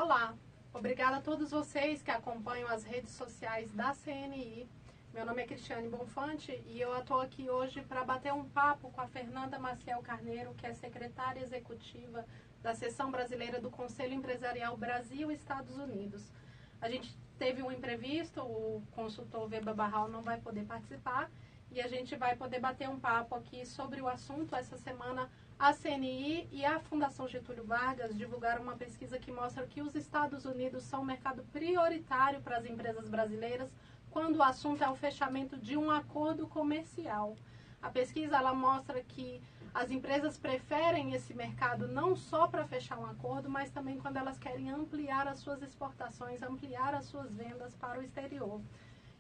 Olá, obrigada a todos vocês que acompanham as redes sociais da CNI. Meu nome é Cristiane Bonfante e eu estou aqui hoje para bater um papo com a Fernanda Maciel Carneiro, que é secretária executiva da Seção Brasileira do Conselho Empresarial Brasil-Estados Unidos. A gente teve um imprevisto, o consultor Weber Barral não vai poder participar e a gente vai poder bater um papo aqui sobre o assunto. Essa semana a CNI e a Fundação Getúlio Vargas divulgaram uma pesquisa que mostra que os Estados Unidos são um mercado prioritário para as empresas brasileiras quando o assunto é o fechamento de um acordo comercial. A pesquisa ela mostra que as empresas preferem esse mercado não só para fechar um acordo, mas também quando elas querem ampliar as suas exportações, ampliar as suas vendas para o exterior.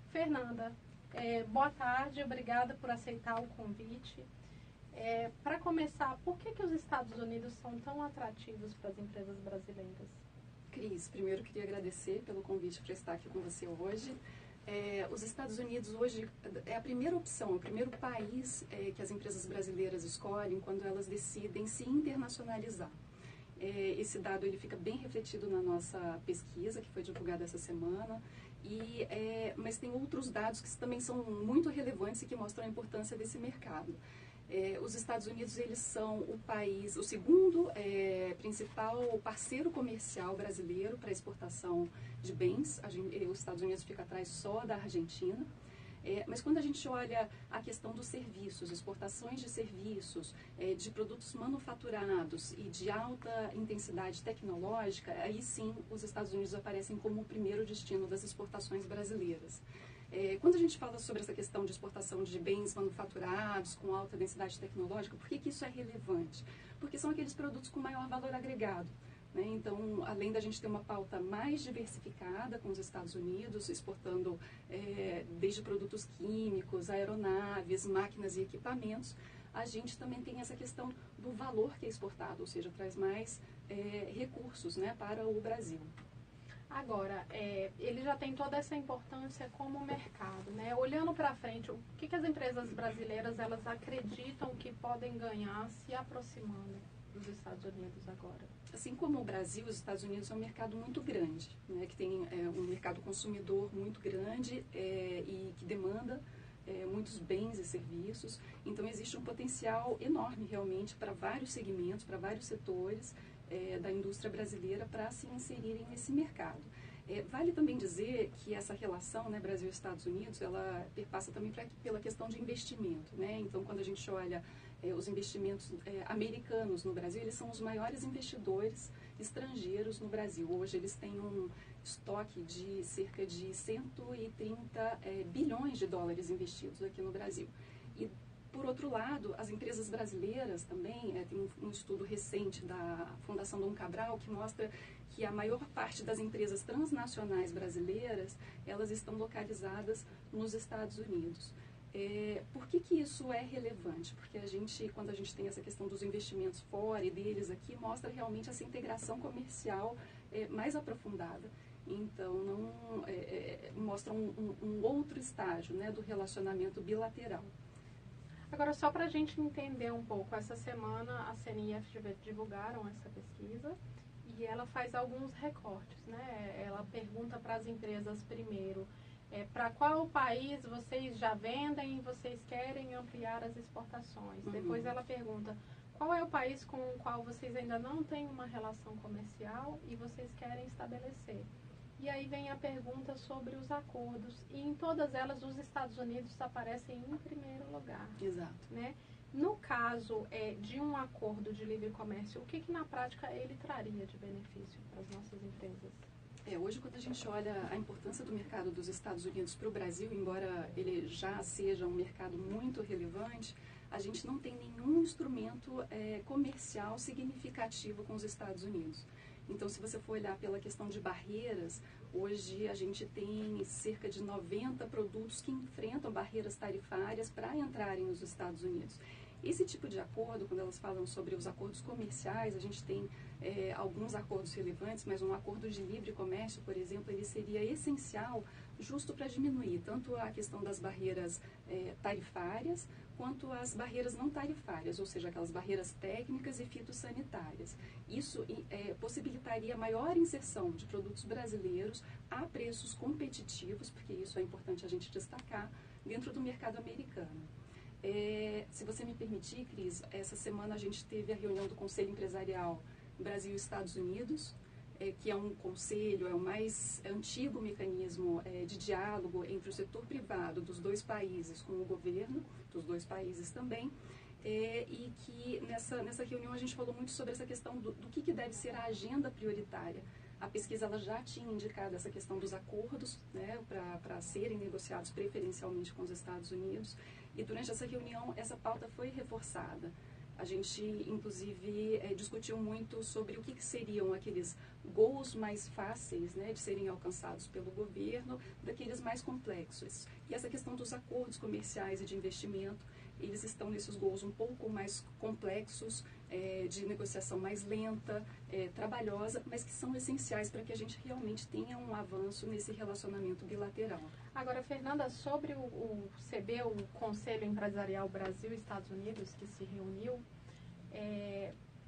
Fernanda, boa tarde, obrigada por aceitar o convite. Para começar, por que os Estados Unidos são tão atrativos para as empresas brasileiras? Cris, primeiro queria agradecer pelo convite para estar aqui com você hoje. Os Estados Unidos hoje é a primeira opção, o primeiro país que as empresas brasileiras escolhem quando elas decidem se internacionalizar. Esse dado ele fica bem refletido na nossa pesquisa, que foi divulgada essa semana, mas tem outros dados que também são muito relevantes e que mostram a importância desse mercado. Os Estados Unidos eles são o segundo principal parceiro comercial brasileiro para exportação de bens. Os Estados Unidos fica atrás só da Argentina. Mas quando a gente olha a questão dos serviços, exportações de serviços, de produtos manufaturados e de alta intensidade tecnológica, aí sim os Estados Unidos aparecem como o primeiro destino das exportações brasileiras. Quando a gente fala sobre essa questão de exportação de bens manufaturados com alta densidade tecnológica, por que isso é relevante? Porque são aqueles produtos com maior valor agregado. Né? Então, além da gente ter uma pauta mais diversificada com os Estados Unidos, exportando desde produtos químicos, aeronaves, máquinas e equipamentos, a gente também tem essa questão do valor que é exportado, ou seja, traz mais recursos, né, para o Brasil. Agora, ele já tem toda essa importância como mercado, né? Olhando para frente, o que as empresas brasileiras elas acreditam que podem ganhar se aproximando dos Estados Unidos agora? Assim como o Brasil, os Estados Unidos é um mercado muito grande, né? Que tem um mercado consumidor muito grande e que demanda muitos bens e serviços. Então, existe um potencial enorme realmente para vários segmentos, para vários setores da indústria brasileira para se inserirem nesse mercado. Vale também dizer que essa relação, né, Brasil e Estados Unidos, ela perpassa também pela questão de investimento, né? Então, quando a gente olha os investimentos americanos no Brasil, eles são os maiores investidores estrangeiros no Brasil. Hoje eles têm um estoque de cerca de 130 bilhões de dólares investidos aqui no Brasil. E, por outro lado, as empresas brasileiras também, tem um estudo recente da Fundação Dom Cabral que mostra que a maior parte das empresas transnacionais brasileiras, elas estão localizadas nos Estados Unidos. Por que isso é relevante? Porque quando a gente tem essa questão dos investimentos fora e deles aqui, mostra realmente essa integração comercial mais aprofundada. Então, mostra um outro estágio, né, do relacionamento bilateral. Agora, só para a gente entender um pouco, essa semana a CNI e a FGV divulgaram essa pesquisa e ela faz alguns recortes, né? Ela pergunta para as empresas primeiro, para qual país vocês já vendem e vocês querem ampliar as exportações. Uhum. Depois ela pergunta, qual é o país com o qual vocês ainda não têm uma relação comercial e vocês querem estabelecer. E aí vem a pergunta sobre os acordos. E em todas elas, os Estados Unidos aparecem em primeiro lugar. Exato. Né? No caso de um acordo de livre comércio, o que na prática ele traria de benefício para as nossas empresas? Hoje, quando a gente olha a importância do mercado dos Estados Unidos para o Brasil, embora ele já seja um mercado muito relevante, a gente não tem nenhum instrumento comercial significativo com os Estados Unidos. Então, se você for olhar pela questão de barreiras, hoje a gente tem cerca de 90 produtos que enfrentam barreiras tarifárias para entrarem nos Estados Unidos. Esse tipo de acordo, quando elas falam sobre os acordos comerciais, a gente tem alguns acordos relevantes, mas um acordo de livre comércio, por exemplo, ele seria essencial justo para diminuir tanto a questão das barreiras tarifárias, quanto às barreiras não tarifárias, ou seja, aquelas barreiras técnicas e fitossanitárias. Isso possibilitaria maior inserção de produtos brasileiros a preços competitivos, porque isso é importante a gente destacar, dentro do mercado americano. Se você me permitir, Cris, essa semana a gente teve a reunião do Conselho Empresarial Brasil e Estados Unidos, que é um conselho, é o mais antigo mecanismo de diálogo entre o setor privado dos dois países com o governo, dos dois países também, e que nessa reunião a gente falou muito sobre essa questão do que deve ser a agenda prioritária. A pesquisa ela já tinha indicado essa questão dos acordos, né, para serem negociados preferencialmente com os Estados Unidos, e durante essa reunião essa pauta foi reforçada. A gente, inclusive, discutiu muito sobre o que seriam aqueles goals mais fáceis, né, de serem alcançados pelo governo, daqueles mais complexos. E essa questão dos acordos comerciais e de investimento, eles estão nesses goals um pouco mais complexos, de negociação mais lenta, trabalhosa, mas que são essenciais para que a gente realmente tenha um avanço nesse relacionamento bilateral. Agora, Fernanda, sobre o CB, o Conselho Empresarial Brasil-Estados Unidos, que se reuniu,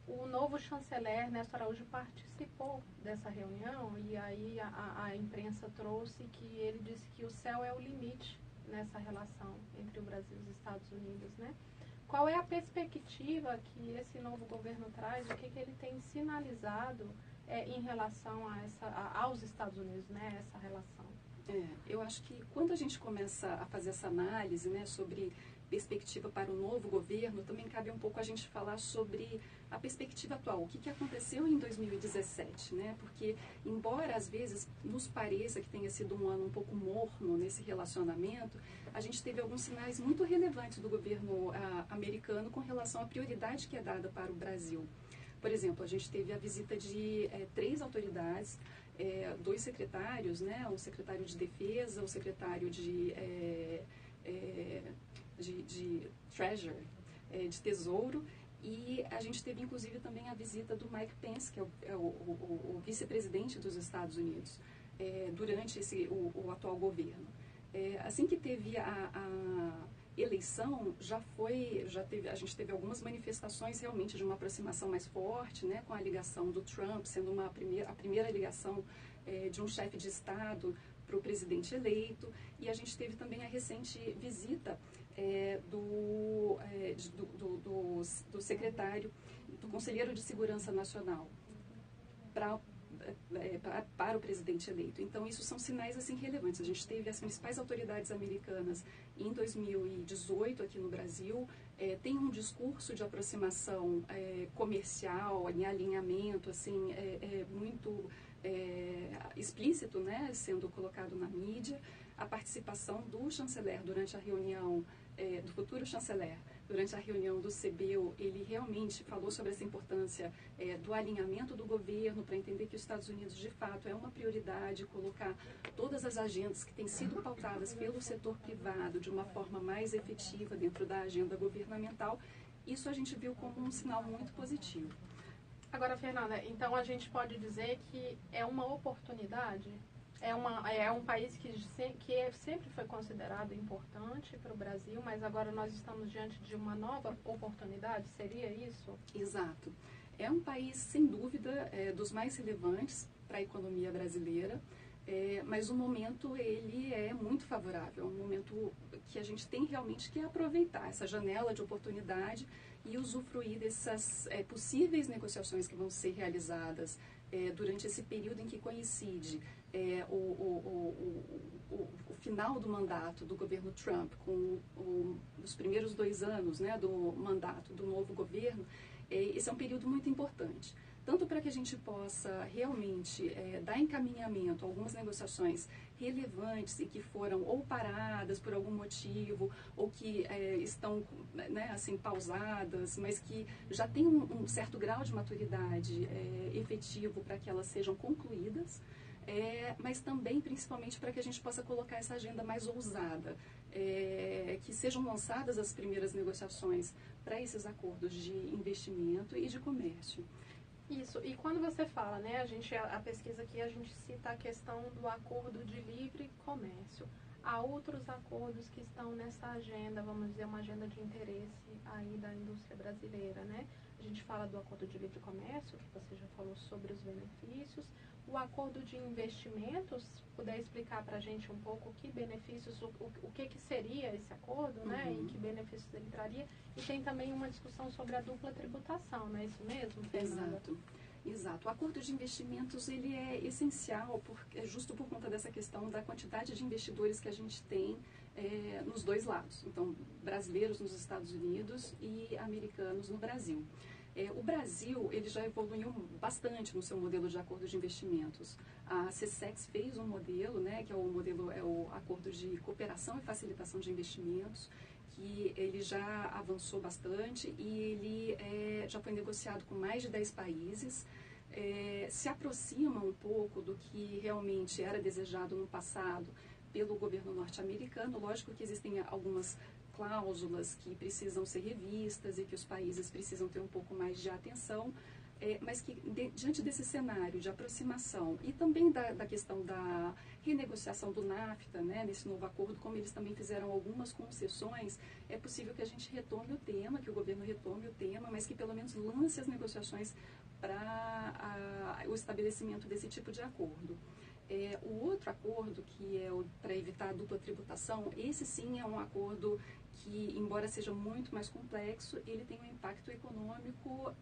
o novo chanceler, Néstor Araújo, participou dessa reunião e aí a imprensa trouxe que ele disse que o céu é o limite nessa relação entre o Brasil e os Estados Unidos, né? Qual é a perspectiva que esse novo governo traz, o que ele tem sinalizado em relação aos Estados Unidos, né, essa relação? Eu acho que quando a gente começa a fazer essa análise, né, sobre perspectiva para o novo governo, também cabe um pouco a gente falar sobre a perspectiva atual, o que aconteceu em 2017, né? Porque, embora às vezes nos pareça que tenha sido um ano um pouco morno nesse relacionamento, a gente teve alguns sinais muito relevantes do governo americano com relação à prioridade que é dada para o Brasil. Por exemplo, a gente teve a visita de 3 autoridades, 2 secretários, né? O secretário de Defesa, o secretário de Treasury, de Tesouro, e a gente teve inclusive também a visita do Mike Pence, que é o vice-presidente dos Estados Unidos, durante o atual governo. Assim que teve a eleição, a gente teve algumas manifestações realmente de uma aproximação mais forte, né, com a ligação do Trump, sendo a primeira ligação de um chefe de Estado para o presidente eleito, e a gente teve também a recente visita do secretário, do Conselheiro de Segurança Nacional para o presidente eleito. Então, isso são sinais assim relevantes. A gente teve as principais autoridades americanas em 2018 aqui no Brasil, tem um discurso de aproximação comercial, em alinhamento, assim, muito explícito, né, sendo colocado na mídia. A participação do chanceler durante a reunião, do futuro chanceler, durante a reunião do CBU, ele realmente falou sobre essa importância do alinhamento do governo para entender que os Estados Unidos, de fato, é uma prioridade, colocar todas as agendas que têm sido pautadas pelo setor privado de uma forma mais efetiva dentro da agenda governamental. Isso a gente viu como um sinal muito positivo. Agora, Fernanda, então a gente pode dizer que é uma oportunidade? É um país que sempre foi considerado importante para o Brasil, mas agora nós estamos diante de uma nova oportunidade, seria isso? Exato. É um país, sem dúvida, dos mais relevantes para a economia brasileira, mas o momento ele é muito favorável, é um momento que a gente tem realmente que aproveitar essa janela de oportunidade e usufruir dessas possíveis negociações que vão ser realizadas durante esse período em que coincide o final do mandato do governo Trump com os primeiros 2 anos, né, do mandato do novo governo. Esse é um período muito importante, tanto para que a gente possa realmente dar encaminhamento a algumas negociações relevantes e que foram ou paradas por algum motivo, ou que estão, né, assim, pausadas, mas que já têm um certo grau de maturidade efetivo para que elas sejam concluídas, mas também, principalmente, para que a gente possa colocar essa agenda mais ousada, que sejam lançadas as primeiras negociações para esses acordos de investimento e de comércio. Isso, e quando você fala, né, a pesquisa aqui, a gente cita a questão do acordo de livre comércio. há outros acordos que estão nessa agenda, vamos dizer, uma agenda de interesse aí da indústria brasileira, né? A gente fala do acordo de livre comércio, que você já falou sobre os benefícios, o acordo de investimentos, puder explicar para a gente um pouco que benefícios, o que seria esse acordo, né? E que benefícios ele traria. E tem também uma discussão sobre a dupla tributação, não é isso mesmo, Fernanda? Exato. Exato. O acordo de investimentos ele é essencial justo por conta dessa questão da quantidade de investidores que a gente tem nos dois lados. Então, brasileiros nos Estados Unidos e americanos no Brasil. O Brasil ele já evoluiu bastante no seu modelo de acordo de investimentos. A CSEX fez um modelo, né, que é o acordo de cooperação e facilitação de investimentos, que ele já avançou bastante e ele já foi negociado com mais de 10 países. Se aproxima um pouco do que realmente era desejado no passado pelo governo norte-americano. Lógico que existem algumas cláusulas que precisam ser revistas e que os países precisam ter um pouco mais de atenção, mas que diante desse cenário de aproximação e também da questão da renegociação do NAFTA, né, nesse novo acordo, como eles também fizeram algumas concessões, é possível que a gente retome o tema, que o governo retome o tema, mas que pelo menos lance as negociações para o estabelecimento desse tipo de acordo. O outro acordo, que é para evitar a dupla tributação, esse sim é um acordo que, embora seja muito mais complexo, ele tem um impacto econômico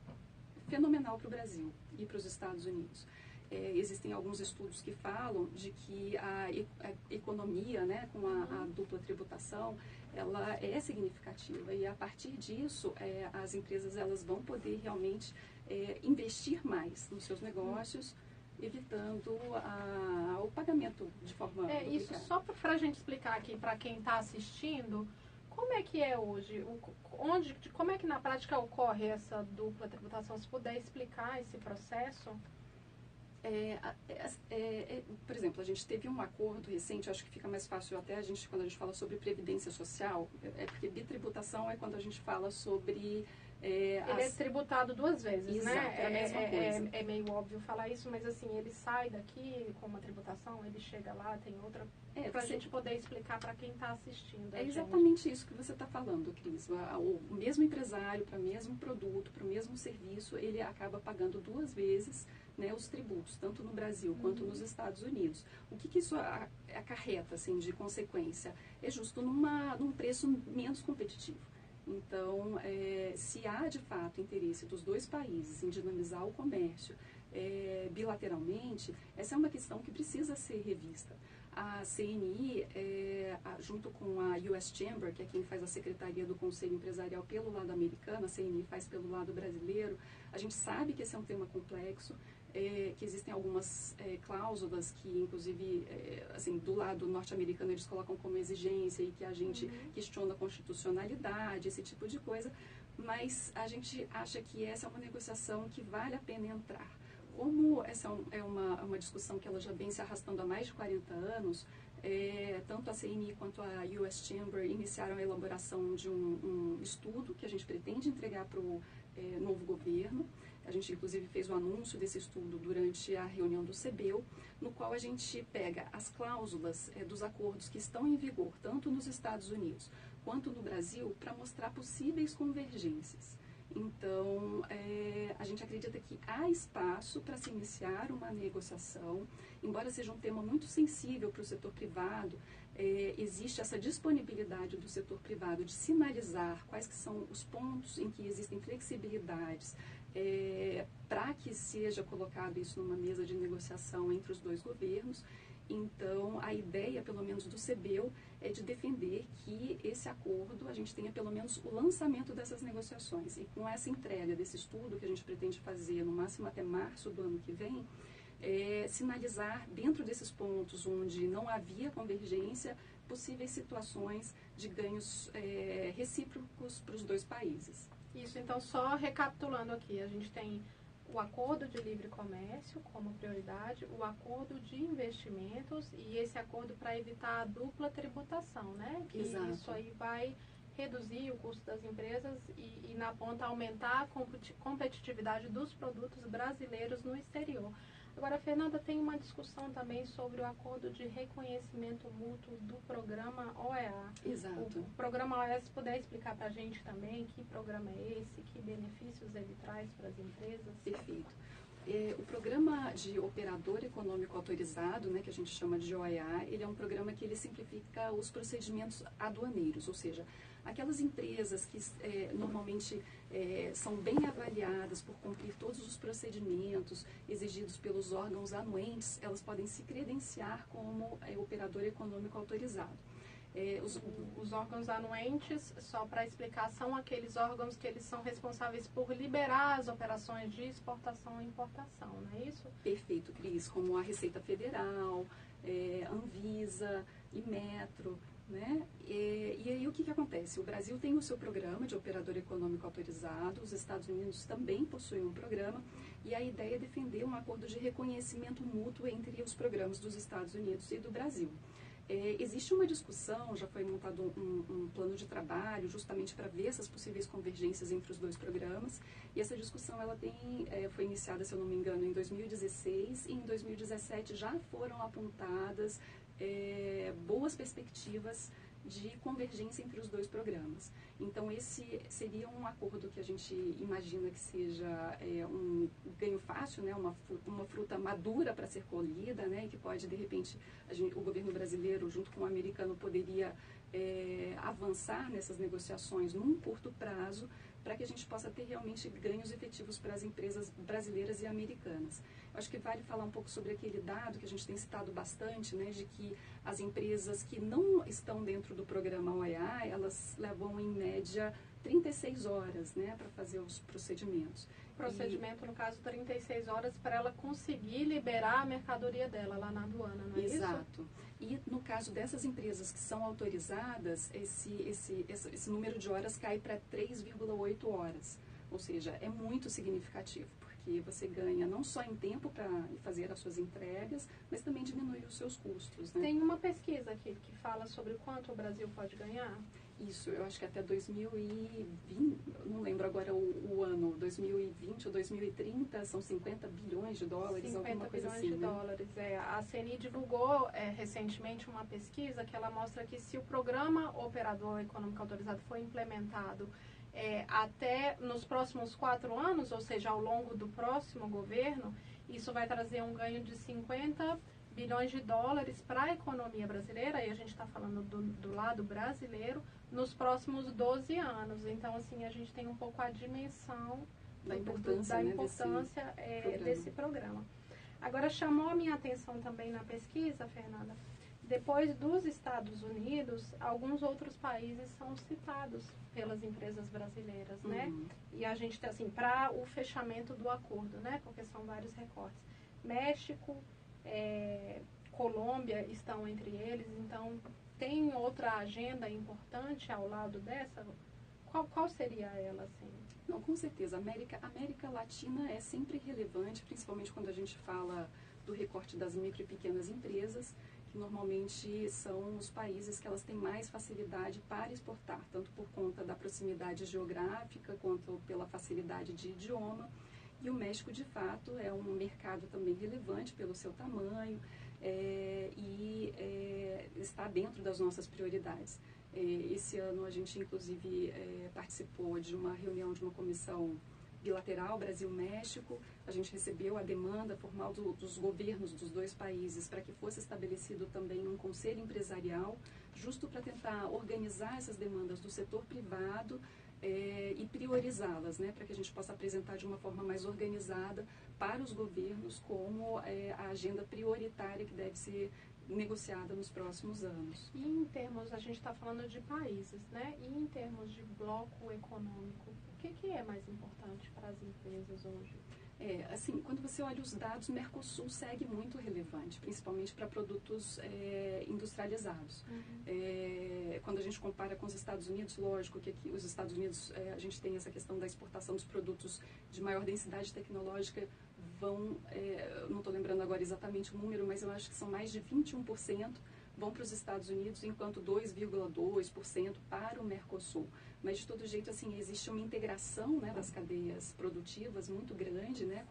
fenomenal para o Brasil e para os Estados Unidos. Existem alguns estudos que falam de que a economia, né, com a dupla tributação, ela é significativa e a partir disso as empresas elas vão poder realmente investir mais nos seus negócios, evitando o pagamento de forma duplicada. Isso só para a gente explicar aqui para quem está assistindo, como é que é hoje? Como é que na prática ocorre essa dupla tributação? Se puder explicar esse processo? Por exemplo, a gente teve um acordo recente, acho que fica mais fácil até quando a gente fala sobre previdência social, porque bitributação é quando a gente fala sobre... ele é tributado duas vezes, exato, né? É a mesma coisa. É meio óbvio falar isso, mas assim, ele sai daqui com uma tributação, ele chega lá, tem outra... para a gente poder explicar para quem está assistindo. É exatamente isso que você está falando, Cris. O mesmo empresário, para o mesmo produto, para o mesmo serviço, ele acaba pagando duas vezes, né, os tributos, tanto no Brasil quanto nos Estados Unidos. O que isso acarreta, assim, de consequência? É justo num preço menos competitivo. Então, se há de fato interesse dos dois países em dinamizar o comércio bilateralmente, essa é uma questão que precisa ser revista. A CNI, junto com a US Chamber, que é quem faz a secretaria do Conselho Empresarial pelo lado americano, a CNI faz pelo lado brasileiro, a gente sabe que esse é um tema complexo, que existem algumas cláusulas que, inclusive, assim, do lado norte-americano eles colocam como exigência e que a gente questiona a constitucionalidade, esse tipo de coisa, mas a gente acha que essa é uma negociação que vale a pena entrar. Como essa é uma discussão que ela já vem se arrastando há mais de 40 anos, tanto a CNI quanto a US Chamber iniciaram a elaboração de um estudo que a gente pretende entregar para o novo governo. A gente, inclusive, fez o anúncio desse estudo durante a reunião do CBEU, no qual a gente pega as cláusulas dos acordos que estão em vigor, tanto nos Estados Unidos quanto no Brasil, para mostrar possíveis convergências. Então, a gente acredita que há espaço para se iniciar uma negociação, embora seja um tema muito sensível para o setor privado, existe essa disponibilidade do setor privado de sinalizar quais que são os pontos em que existem flexibilidades, para que seja colocado isso numa mesa de negociação entre os dois governos. Então, a ideia, pelo menos do CBEU, é de defender que esse acordo, a gente tenha pelo menos o lançamento dessas negociações. E com essa entrega desse estudo, que a gente pretende fazer no máximo até março do ano que vem, sinalizar dentro desses pontos onde não havia convergência, possíveis situações de ganhos recíprocos para os dois países. Isso, então, só recapitulando aqui, a gente tem o acordo de livre comércio como prioridade, o acordo de investimentos e esse acordo para evitar a dupla tributação, né? Que Exato. Isso aí vai reduzir o custo das empresas e na ponta aumentar a competitividade dos produtos brasileiros no exterior. Agora, Fernanda, tem uma discussão também sobre o acordo de reconhecimento mútuo do programa OEA. Exato. O programa OEA, se puder explicar para a gente também que programa é esse, que benefícios ele traz para as empresas. Perfeito. O programa de operador econômico autorizado, né, que a gente chama de OEA, ele é um programa que ele simplifica os procedimentos aduaneiros, ou seja, aquelas empresas que normalmente são bem avaliadas por cumprir todos os procedimentos exigidos pelos órgãos anuentes, elas podem se credenciar como operador econômico autorizado. Os órgãos anuentes, só para explicar, são aqueles órgãos que eles são responsáveis por liberar as operações de exportação e importação, não é isso? Perfeito, Cris, como a Receita Federal, Anvisa, Inmetro, né? E aí o que acontece? O Brasil tem o seu programa de operador econômico autorizado, os Estados Unidos também possuem um programa, e a ideia é defender um acordo de reconhecimento mútuo entre os programas dos Estados Unidos e do Brasil. Existe uma discussão, já foi montado um plano de trabalho justamente para ver essas possíveis convergências entre os dois programas, e essa discussão ela foi iniciada, se eu não me engano, em 2016, e em 2017 já foram apontadas boas perspectivas de convergência entre os dois programas. Então, esse seria um acordo que a gente imagina que seja um ganho fácil, né? Uma fruta madura para ser colhida, né? E que pode, de repente, o governo brasileiro, junto com o americano, poderia avançar nessas negociações num curto prazo, para que a gente possa ter realmente ganhos efetivos para as empresas brasileiras e americanas. Eu acho que vale falar um pouco sobre aquele dado que a gente tem citado bastante, né, de que as empresas que não estão dentro do programa OEA, elas levam em média 36 horas, né, para fazer os procedimentos. Procedimento, no caso, 36 horas para ela conseguir liberar a mercadoria dela lá na aduana, não é isso? Exato. E no caso dessas empresas que são autorizadas, esse número de horas cai para 3,8 horas. Ou seja, é muito significativo, porque você ganha não só em tempo para fazer as suas entregas, mas também diminui os seus custos, né? Tem uma pesquisa aqui que fala sobre quanto o Brasil pode ganhar? Isso, eu acho que até 2020, não lembro agora o ano, 2020 ou 2030, são 50 bilhões de dólares, alguma coisa assim. 50 bilhões de dólares. A CNI divulgou recentemente uma pesquisa que ela mostra que se o programa Operador Econômico Autorizado for implementado até nos próximos 4 anos, ou seja, ao longo do próximo governo, isso vai trazer um ganho de 50 bilhões de dólares para a economia brasileira, e a gente está falando do lado brasileiro, nos próximos 12 anos. Então, assim, a gente tem um pouco a dimensão da importância, desse programa. Agora, chamou a minha atenção também na pesquisa, Fernanda, depois dos Estados Unidos, alguns outros países são citados pelas empresas brasileiras, né? E a gente tem, assim, para o fechamento do acordo, né? Porque são vários recortes. México, Colômbia estão entre eles, então tem outra agenda importante ao lado dessa? Qual seria ela, assim? Não, com certeza. A América Latina é sempre relevante, principalmente quando a gente fala do recorte das micro e pequenas empresas, que normalmente são os países que elas têm mais facilidade para exportar, tanto por conta da proximidade geográfica, quanto pela facilidade de idioma. E o México, de fato, é um mercado também relevante pelo seu tamanho e está dentro das nossas prioridades. Esse ano a gente, inclusive, participou de uma reunião de uma comissão bilateral Brasil-México. A gente recebeu a demanda formal dos governos dos dois países para que fosse estabelecido também um conselho empresarial, justo para tentar organizar essas demandas do setor privado e priorizá-las, né, para que a gente possa apresentar de uma forma mais organizada para os governos como a agenda prioritária que deve ser negociada nos próximos anos. E em termos, a gente está falando de países, né? E em termos de bloco econômico, o que é mais importante para as empresas hoje? Assim, quando você olha os dados, o Mercosul segue muito relevante, principalmente para produtos industrializados. Quando a gente compara com os Estados Unidos, lógico que aqui os Estados Unidos, a gente tem essa questão da exportação dos produtos de maior densidade tecnológica, não estou lembrando agora exatamente o número, mas eu acho que são mais de 21% vão para os Estados Unidos, enquanto 2,2% para o Mercosul. Mas, de todo jeito, assim, existe uma integração, né, das cadeias produtivas muito grande, né,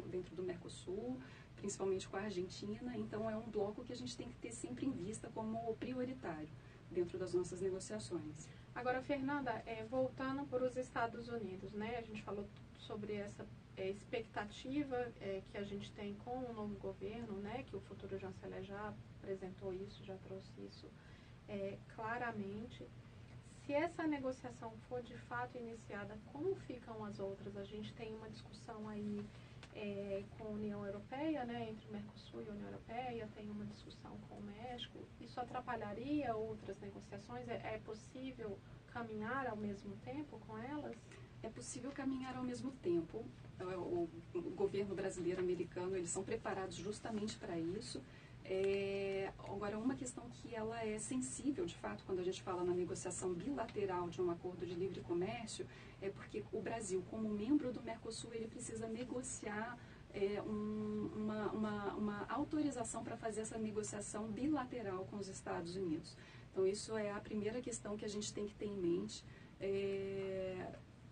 dentro do Mercosul, principalmente com a Argentina. Então, é um bloco que a gente tem que ter sempre em vista como prioritário dentro das nossas negociações. Agora, Fernanda, voltando para os Estados Unidos, né? A gente falou sobre essa expectativa que a gente tem com o novo governo, né? Que o futuro chanceler já apresentou isso, já trouxe isso claramente. Se essa negociação for de fato iniciada, como ficam as outras? A gente tem uma discussão aí com a União Europeia, né, entre o Mercosul e a União Europeia, tem uma discussão com o México. Isso atrapalharia outras negociações? É possível caminhar ao mesmo tempo com elas? É possível caminhar ao mesmo tempo. O governo brasileiro, americano, eles são preparados justamente para isso. Agora, uma questão que ela é sensível, de fato, quando a gente fala na negociação bilateral de um acordo de livre comércio, é porque o Brasil, como membro do Mercosul, ele precisa negociar uma autorização para fazer essa negociação bilateral com os Estados Unidos. Então, isso é a primeira questão que a gente tem que ter em mente.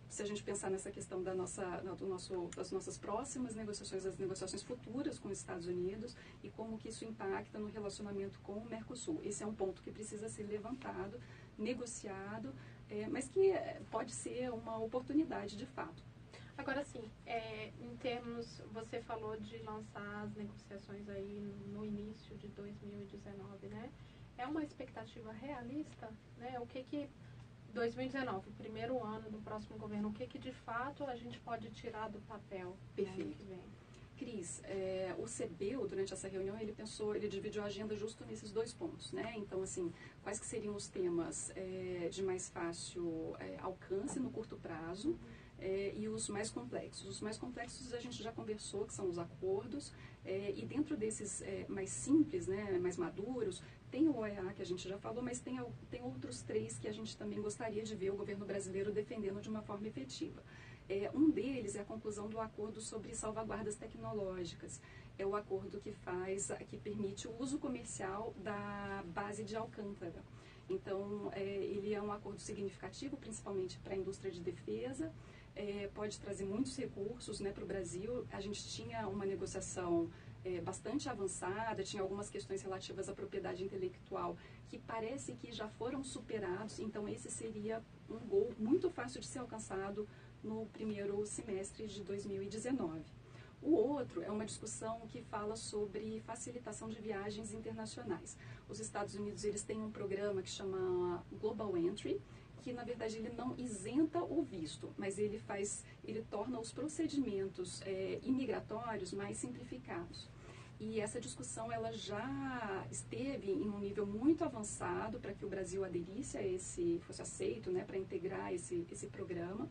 Se a gente pensar nessa questão das nossas próximas negociações, as negociações futuras com os Estados Unidos e como que isso impacta no relacionamento com o Mercosul. Esse é um ponto que precisa ser levantado, negociado, mas que pode ser uma oportunidade de fato. Agora sim, em termos, você falou de lançar as negociações aí no início de 2019, né? É uma expectativa realista, né? O que 2019, o primeiro ano do próximo governo, o que de fato a gente pode tirar do papel? Perfeito. Que vem? Cris, o CBU, durante essa reunião, ele dividiu a agenda justo nesses dois pontos, né? Então, assim, quais que seriam os temas de mais fácil alcance no curto prazo e os mais complexos. Os mais complexos a gente já conversou, que são os acordos, e dentro desses mais simples, né, mais maduros, tem o OEA, que a gente já falou, mas tem outros três que a gente também gostaria de ver o governo brasileiro defendendo de uma forma efetiva. Um deles é a conclusão do acordo sobre salvaguardas tecnológicas. É o acordo que permite o uso comercial da base de Alcântara. Então, ele é um acordo significativo, principalmente para a indústria de defesa, pode trazer muitos recursos, né, para o Brasil. A gente tinha uma negociação bastante avançada, tinha algumas questões relativas à propriedade intelectual que parece que já foram superados, então esse seria um gol muito fácil de ser alcançado no primeiro semestre de 2019. O outro é uma discussão que fala sobre facilitação de viagens internacionais. Os Estados Unidos, eles têm um programa que chama Global Entry, que na verdade ele não isenta o visto, mas ele torna os procedimentos imigratórios mais simplificados. E essa discussão ela já esteve em um nível muito avançado para que o Brasil aderisse fosse aceito, né, para integrar esse programa.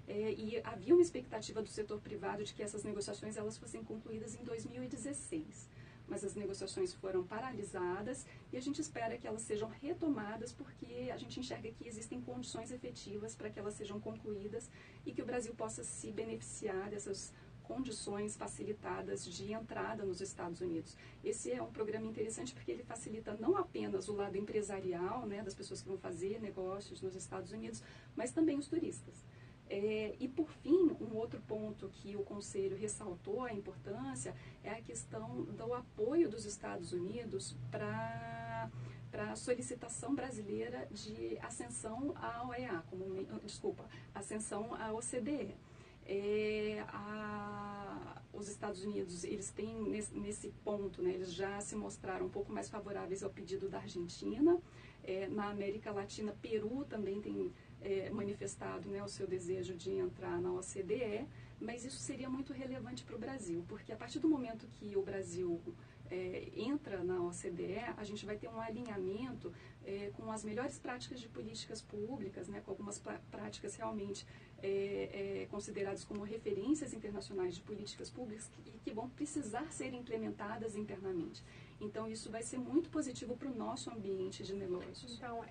E havia uma expectativa do setor privado de que essas negociações elas fossem concluídas em 2016. Mas as negociações foram paralisadas e a gente espera que elas sejam retomadas porque a gente enxerga que existem condições efetivas para que elas sejam concluídas e que o Brasil possa se beneficiar dessas condições facilitadas de entrada nos Estados Unidos. Esse é um programa interessante porque ele facilita não apenas o lado empresarial, né, das pessoas que vão fazer negócios nos Estados Unidos, mas também os turistas. E, por fim, um outro ponto que o Conselho ressaltou a importância é a questão do apoio dos Estados Unidos para a solicitação brasileira de ascensão à OEA, ascensão à OCDE. Os Estados Unidos, eles têm nesse ponto, né, eles já se mostraram um pouco mais favoráveis ao pedido da Argentina. Na América Latina, Peru também tem manifestado, né, o seu desejo de entrar na OCDE, mas isso seria muito relevante para o Brasil, porque a partir do momento que o Brasil entra na OCDE, a gente vai ter um alinhamento com as melhores práticas de políticas públicas, né, com algumas práticas realmente consideradas como referências internacionais de políticas públicas que vão precisar ser implementadas internamente. Então, isso vai ser muito positivo para o nosso ambiente de negócios. Então,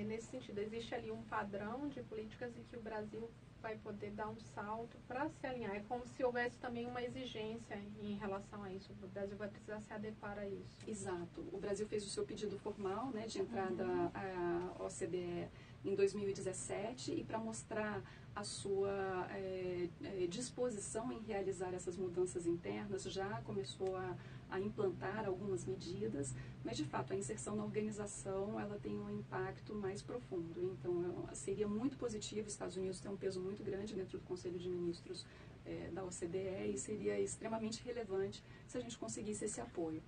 nesse sentido, existe ali um padrão de políticas em que o Brasil vai poder dar um salto para se alinhar. É como se houvesse também uma exigência em relação a isso. O Brasil vai precisar se adequar a isso. Exato. O Brasil fez o seu pedido formal, né, de entrada à OCDE em 2017 e para mostrar a sua disposição em realizar essas mudanças internas, já começou a implantar algumas medidas, mas de fato a inserção na organização ela tem um impacto mais profundo. Então seria muito positivo, os Estados Unidos têm um peso muito grande dentro do Conselho de Ministros da OCDE e seria extremamente relevante se a gente conseguisse esse apoio.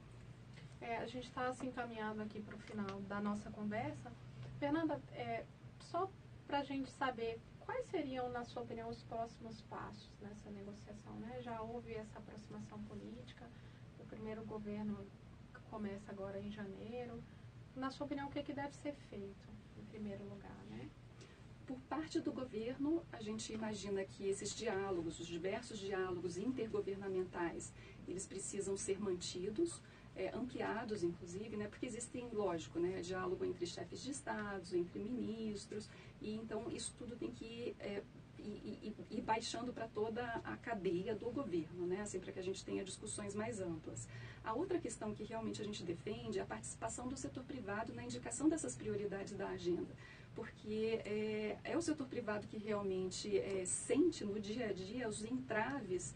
A gente está se encaminhando aqui para o final da nossa conversa. Fernanda, só para a gente saber quais seriam, na sua opinião, os próximos passos nessa negociação, né? Já houve essa aproximação política, o primeiro governo começa agora em janeiro. Na sua opinião, o que deve ser feito, em primeiro lugar, né? Por parte do governo, a gente imagina que esses diálogos, os diversos diálogos intergovernamentais, eles precisam ser mantidos, ampliados, inclusive, né, porque existem, lógico, né, diálogo entre chefes de estados, entre ministros, e então isso tudo tem que ir baixando para toda a cadeia do governo, né, assim, para que a gente tenha discussões mais amplas. A outra questão que realmente a gente defende é a participação do setor privado na indicação dessas prioridades da agenda, porque é o setor privado que realmente sente no dia a dia os entraves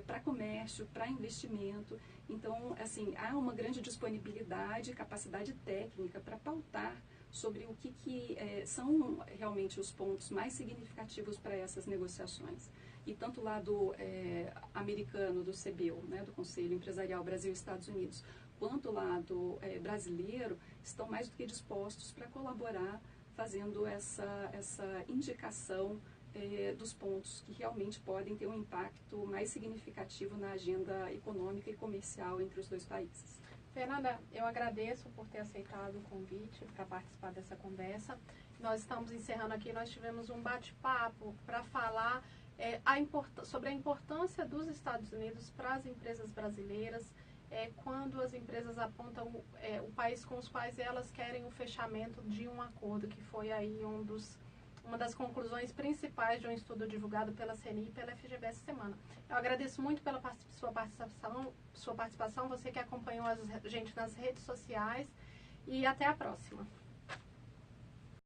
para comércio, para investimento. Então, assim, há uma grande disponibilidade, capacidade técnica para pautar sobre o que são realmente os pontos mais significativos para essas negociações. E tanto o lado americano do CBO, né, do Conselho Empresarial Brasil e Estados Unidos, quanto o lado brasileiro, estão mais do que dispostos para colaborar fazendo essa indicação dos pontos que realmente podem ter um impacto mais significativo na agenda econômica e comercial entre os dois países. Fernanda, eu agradeço por ter aceitado o convite para participar dessa conversa. Nós estamos encerrando aqui, nós tivemos um bate-papo para falar sobre a importância dos Estados Unidos para as empresas brasileiras, quando as empresas apontam o país com os quais elas querem o fechamento de um acordo, que foi aí uma das conclusões principais de um estudo divulgado pela CNI e pela FGV essa semana. Eu agradeço muito pela sua participação, você que acompanhou a gente nas redes sociais, e até a próxima.